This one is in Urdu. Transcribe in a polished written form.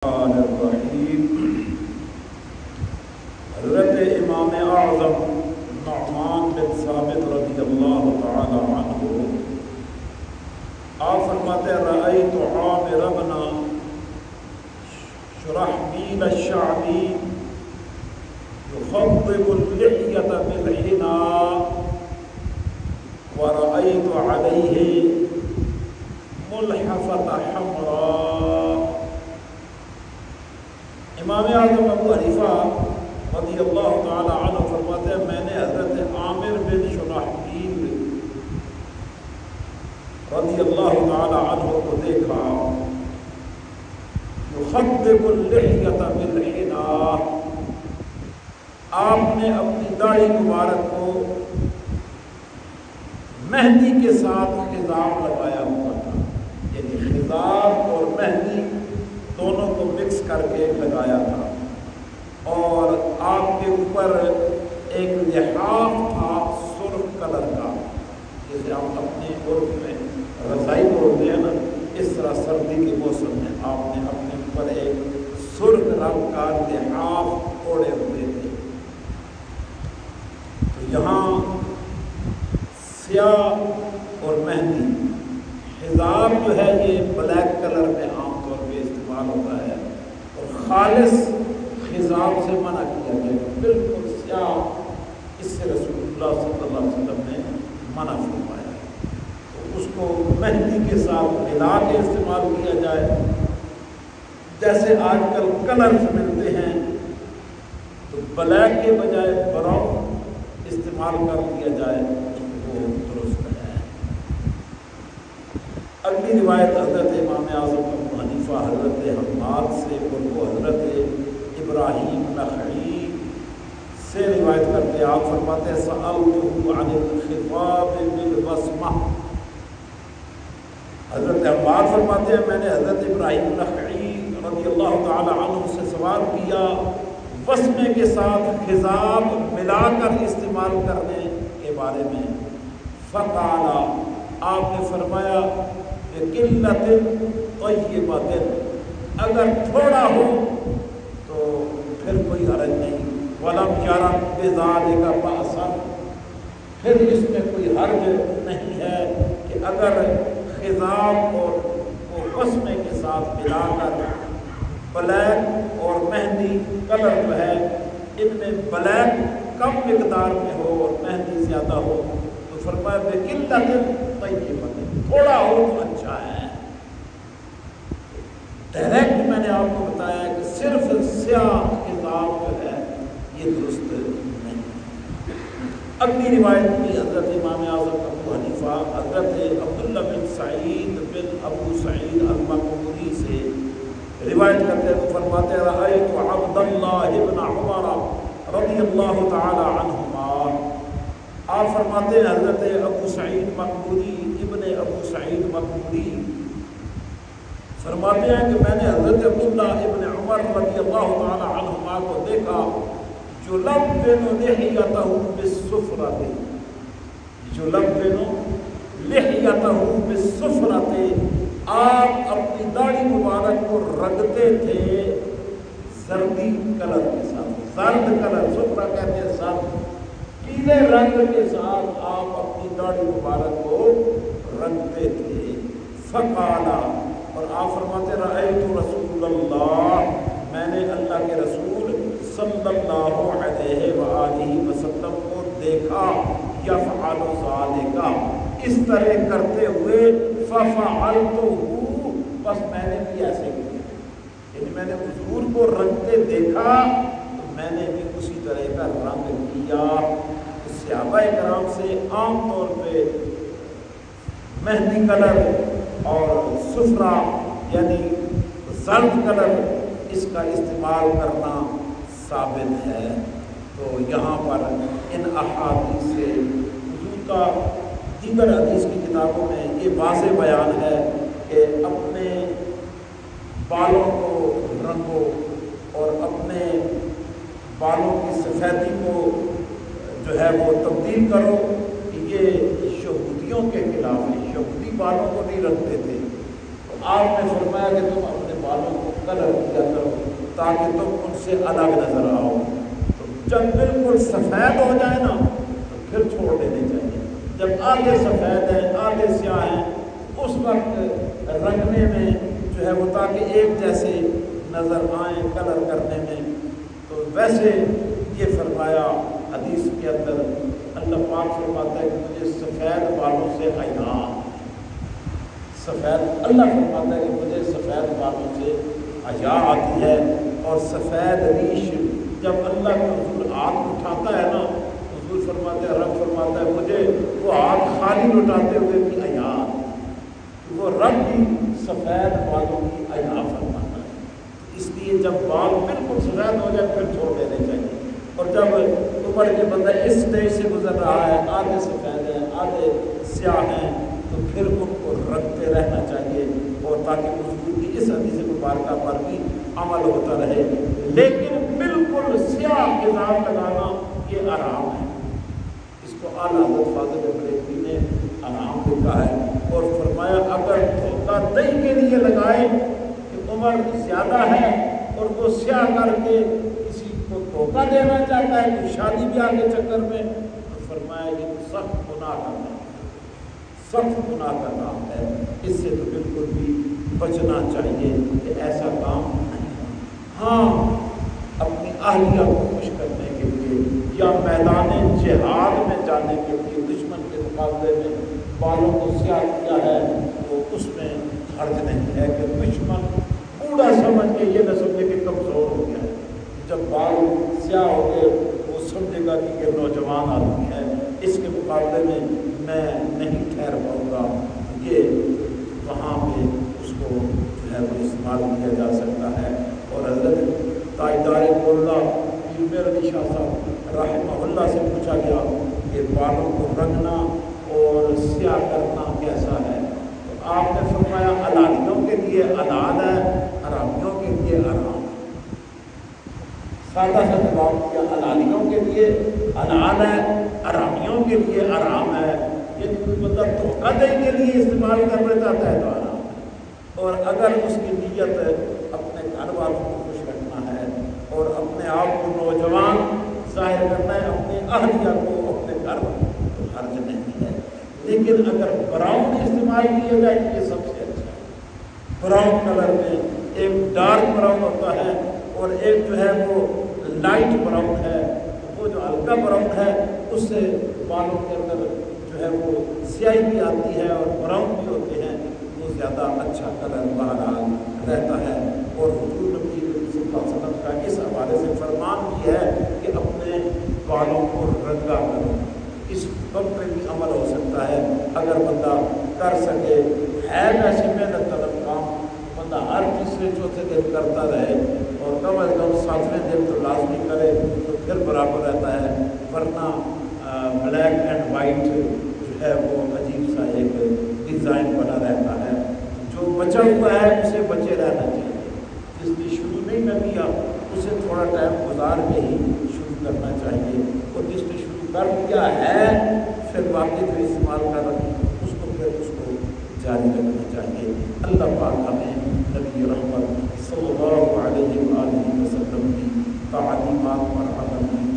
الرحیم۔ حضرت امام اعظم نعمان بن ثابت رضی اللہ تعالی عنہ آپ فرماتے رأیت عامر بن شرحبیل الشعبی يخضب اللحیۃ بالحناء ورأیت علیہ ملحفۃ حمراء۔ امام اعظم ابو حنیفہ رضی اللہ تعالی عنہ فرماتے ہیں میں نے حضرت عامر بن شرحبیل رضی اللہ تعالی عنہ کو دیکھا یخضب اللحیۃ بالحناء، آپ نے اپنی داڑھی مبارک کو مہندی کے ساتھ خضاب لگایا ہوا تھا، یعنی خضاب اور مہندی دونوں کو مکس کر کے لگایا تھا، اور آپ کے اوپر ایک لحاف تھا سرخ کلر کا، جیسے ہم اپنے عرف میں رضائی بولتے ہیں نا، اس طرح سردی کے موسم میں آپ نے اپنے اوپر ایک سرخ رنگ کا لحاف اوڑھے ہوئے تھے۔ تو یہاں سیاہ اور مہندی، خضاب جو ہے یہ بلیک کلر میں عام طور پہ استعمال ہوتا ہے، اور خالص خضاب سے منع کیا گیا، بالکل سیاہ، اس سے رسول اللہ صلی اللہ علیہ وسلم نے منع فرمایا، تو اس کو مہندی کے ساتھ ملا کے استعمال کیا جائے۔ جیسے آج کل کلرز ملتے ہیں تو بلیک کے بجائے براؤن استعمال کر لیا جائے، وہ درست ہے۔ اگلی روایت حضرت امام اعظم ابو حنیفہ حضرت حماد سے، اور وہ حضرت ابراہیم نخعی سے روایت کرتے، آپ فرماتے ہیں سألتہ عن الخطاب بالبسمہ۔ حضرت حماد فرماتے ہیں میں نے حضرت ابراہیم نخعی رضی اللہ تعالی عنہ سے سوال کیا وسمے کے ساتھ خضاب ملا کر استعمال کرنے کے بارے میں، فقال، آپ نے فرمایا قلت طیبۃ، اگر تھوڑا ہو تو پھر کوئی حرج نہیں، ولم یری بذلک بأسا، پھر اس میں کوئی حرج نہیں ہے کہ اگر خضاب اور وسمے کے ساتھ ملا کر بلیک اور مہندی کلر جو ہے ان میں بلیک کم مقدار میں ہو اور مہندی زیادہ ہو، تو فرمایا بقلۃ طیبۃ، تھوڑا ہو تو اچھا ہے۔ ڈائریکٹ میں نے آپ کو بتایا کہ صرف سیاہ خضاب جو ہے یہ درست نہیں۔ اگلی روایت بھی حضرت امام اعظم ابو حنیفہ حضرت عبداللہ بن سعید بن ابو سعید المقبوری سے روایت کرتے ہیں، فرماتے رأیت عبداللہ بن عمر رضی اللہ تعالی عنہما، آپ فرماتے ہیں حضرت ابو سعید مقبوری ابن ابو سعید مقبوری فرماتے ہیں کہ میں نے حضرت عبداللہ ابن عمر رضی اللہ تعالی عنہما کو دیکھا یلون لحیتہ بالصفرۃ، یلون لحیتہ بالصفرۃ، آپ اپنی داڑھی مبارک کو رنگتے تھے زردی کلر کے ساتھ، زرد کلر، صفرہ کہتے ہیں زرد، پیلے رنگ کے ساتھ آپ اپنی داڑھی مبارک کو رنگتے تھے۔ فقالا، اور آپ فرماتے رأیت رسول اللہ، میں نے اللہ کے رسول صلی اللہ علیہ وآلہ وسلم کو دیکھا یفعل ذلک، اس طرح کرتے ہوئے، ففعلتہ، بس میں نے بھی ایسے کیا، یعنی میں نے حضور کو رنگتے دیکھا تو میں نے بھی اسی طرح کا رنگ کیا۔ صحابہ کرام سے عام طور پہ مہندی کلر اور صفرہ یعنی زرد کلر اس کا استعمال کرنا ثابت ہے۔ تو یہاں پر ان احادیث سے حضور کا دیگر حدیث کی کتابوں میں یہ واضح بیان ہے کہ اپنے بالوں کو رنگو اور اپنے بالوں کی سفیدی کو جو ہے وہ تبدیل کرو، کہ یہ یہودیوں کے خلاف ہے، یہودی بالوں کو نہیں رکھتے تھے، تو آپ نے فرمایا کہ تم اپنے بالوں کو کلر کیا کرو تاکہ تم ان سے الگ نظر آؤ. تو جب بالکل سفید ہو جائے نا تو پھر چھوڑ دینے چاہیے. جب آدھے سفید ہیں آدھے سیاہ ہیں اس وقت رنگنے میں جو ہے وہ تاکہ ایک جیسے نظر آئیں کلر کرنے میں. تو ویسے یہ فرمایا حدیث کے اندر اللہ پاک فرماتا ہے کہ مجھے سفید بالوں سے حیا، سفید اللہ فرماتا ہے کہ مجھے سفید بالوں سے حیا آتی ہے. اور سفید ریش جب اللہ کا حضور ہاتھ اٹھاتا ہے نا حضور فرماتے ہیں رب فرماتا ہے مجھے وہ ہاتھ خالی لٹاتے ہوئے بھی حیا، وہ رب بھی سفید بالوں کی حیا فرماتا ہے. اس لیے جب بال بالکل سفید ہو جائے پھر چھوڑ دینے چاہیے. اور جب عمر کے بندہ اس اسٹیج سے گزر رہا ہے آدھے سفید ہیں آدھے سیاہ ہیں تو پھر ان کو رکھتے رہنا چاہیے اور تاکہ حضور کی اس حدیث مبارکہ پر بھی عمل ہوتا رہے. لیکن بالکل سیاہ نظام لگانا یہ حرام ہے. اس کو اعلیٰ حضرت فاضل بریلوی نے حرام لکھا ہے اور فرمایا اگر دھوکہ دہی کے لیے لگائے کہ عمر زیادہ ہے اور وہ سیاہ کر کے کسی کو دھوکہ دینا چاہتا ہے کہ شادی بیاہ کے چکر میں تو فرمایا یہ سخت گناہ کرنا سخت گناہ کا کام ہے. اس سے تو بالکل بھی بچنا چاہیے کہ ایسا کام نہیں. ہاں اپنی اہلیہ کو خوش کرنے کے لیے یا میدان جہاد میں جانے کے لیے دشمن کے مقابلے میں بالوں کو سیاہ کیا ہے تو اس میں حرج نہیں ہے کہ دشمن بوڑھا سمجھ کے یہ نہ سمجھے کہ کمزور ہو گیا ہے. جب بال سیاہ ہو گئے وہ سمجھے گا کہ یہ نوجوان آدمی ہے اس کے مقابلے میں میں نہیں ٹھہر پاؤں گا. یہ وہاں پہ اس کو جو ہے وہ استعمال کیا جا سکتا ہے. اور حضرت تاجدار مولا پیر میر علی شاہ صاحب رحمہ اللہ سے پوچھا گیا کہ بالوں کو رنگنا اور سیاہ کرنا کیسا ہے تو آپ نے فرمایا حلالیوں کے لیے حلال ہے حرامیوں کے لیے حرام. سادہ سا جواب کیا حلالیوں کے لیے حلال ہے حرامیوں کے لیے حرام ہے. یہ کوئی بندہ دھوکہ دہی کے لیے استعمال کرنا چاہتا ہے تو حرام ہے. اور اگر اس کی نیت اپنے گھر والوں کو خوش رکھنا ہے اور اپنے آپ کو نوجوان ظاہر کرنا ہے اپنے اہلیہ کو اپنے گھر والوں تو حرج نہیں ہے. لیکن اگر براؤن استعمال کیا جائے تو یہ سب سے اچھا ہے. براؤن کلر میں ایک ڈارک براؤن ہوتا ہے اور ایک جو ہے وہ لائٹ براؤن ہے. وہ جو ہلکا براؤن ہے اس سے بالوں کے اندر جو ہے وہ سیاہی بھی آتی ہے اور براؤن بھی ہوتے ہیں. وہ زیادہ اچھا کلر بہرحال رہتا ہے. اور حضور نبی صلی اللہ علیہ وسلم کا اس حوالے سے فرمان بھی ہے کہ اپنے بالوں کو رنگا کرو. اس وقت پہ بھی عمل ہو سکتا ہے اگر بندہ کر سکے. ہے ویسے محنت طلب کام بندہ ہر تیسرے چوتھے دن کرتا رہے اور کم از کم 7ویں دن تو لازمی کرے تو پھر برابر رہتا ہے. ورنہ بلیک اینڈ وائٹ جو ہے وہ عجیب سا ایک ڈیزائن بنا رہتا ہے. جو بچا ہوا ہے اسے بچے رہنا چاہیے. جس نے شروع نہیں نہ کیا اسے تھوڑا ٹائم گزار کے ہی شروع کرنا چاہیے. اور جس نے شروع کر دیا ہے پھر باقی جو استعمال کر رہے ہیں اس کو پھر اس کو جاری رکھنا چاہیے. اللہ پاک ہمیں نبی رحمت صلی اللہ علیہ وآلہ وسلم کی تعلیمات پر عمل